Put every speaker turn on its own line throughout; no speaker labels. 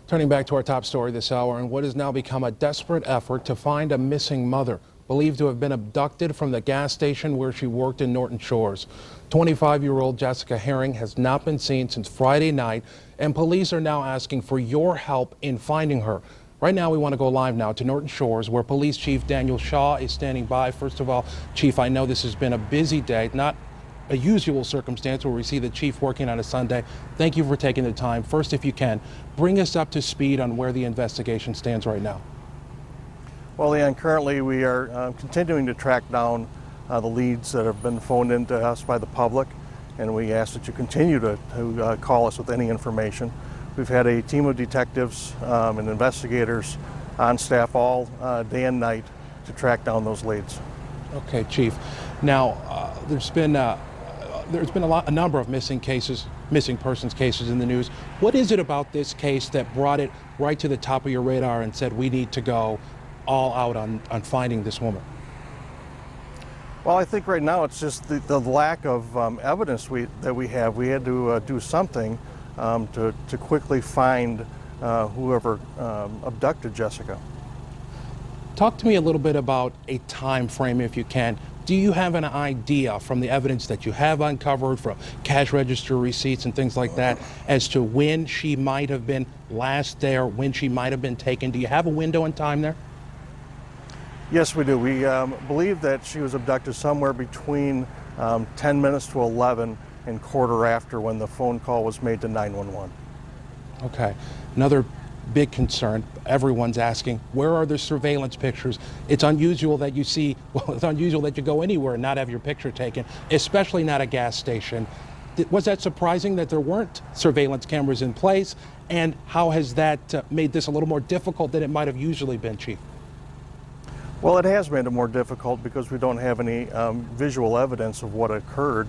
Turning back to our top story this hour and what has now become a desperate effort to find a missing mother believed to have been abducted from the gas station where she worked in Norton Shores. 25-year-old Jessica Heeringa has not been seen since Friday night, and police are now asking for your help in finding her. Right now, we want to go live now to Norton Shores, where Police Chief Daniel Shaw is standing by. First of all, Chief, I know this has been a busy day, not a usual circumstance where we see the chief working on a Sunday. Thank you for taking the time. First, if you can, bring us up to speed on where the investigation stands right now.
Well, Leon, currently we are continuing to track down the leads that have been phoned in to us by the public, and we ask that you continue to call us with any information. We've had a team of detectives and investigators on staff all day and night to track down those leads.
Okay, Chief. Now, there's been a number of missing persons cases in the news. What is it about this case that brought it right to the top of your radar and said we need to go all out on finding this woman?
Well, I think right now it's just the lack of evidence that we have. We had to do something to quickly find whoever abducted Jessica.
Talk to me a little bit about a time frame, if you can. Do you have an idea from the evidence that you have uncovered from cash register receipts and things like that as to when she might have been last there, when she might have been taken? Do you have a window in time there?
Yes, we do. We believe that she was abducted somewhere between 10 minutes to 11 and quarter after when the phone call was made to 911.
Okay. Another big concern, everyone's asking, where are the surveillance pictures? It's unusual that it's unusual that you go anywhere and not have your picture taken, especially not a gas station. Was that surprising that there weren't surveillance cameras in place? And how has that made this a little more difficult than it might have usually been, Chief?
Well, it has made it more difficult because we don't have any visual evidence of what occurred.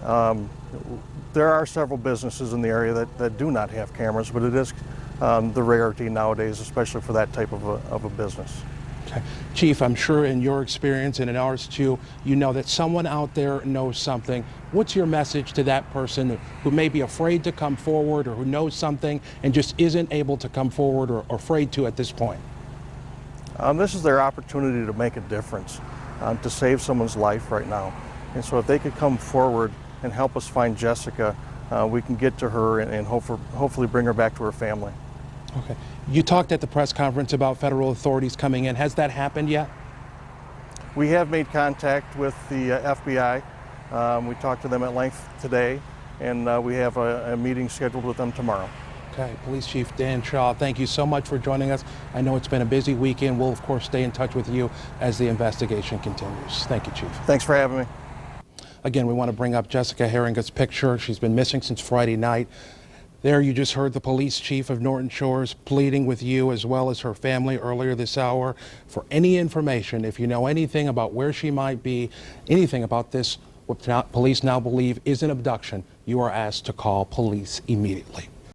There are several businesses in the area that do not have cameras, but it is the rarity nowadays, especially for that type of a business.
Okay. Chief, I'm sure in your experience and in ours too, you know that someone out there knows something. What's your message to that person who may be afraid to come forward or who knows something and just isn't able to come forward or afraid to at this point?
This is their opportunity to make a difference, to save someone's life right now. And so if they could come forward and help us find Jessica, we can get to her and hopefully bring her back to her family.
Okay. You talked at the press conference about federal authorities coming in. Has that happened yet?
We have made contact with the FBI. We talked to them at length today, and we have a meeting scheduled with them tomorrow.
Okay. Police Chief Dan Shaw, thank you so much for joining us. I know it's been a busy weekend. We'll, of course, stay in touch with you as the investigation continues. Thank you, Chief.
Thanks for having me.
Again, we want to bring up Jessica Heeringa's picture. She's been missing since Friday night. There you just heard the police chief of Norton Shores pleading with you as well as her family earlier this hour for any information. If you know anything about where she might be, anything about this, what police now believe is an abduction, you are asked to call police immediately.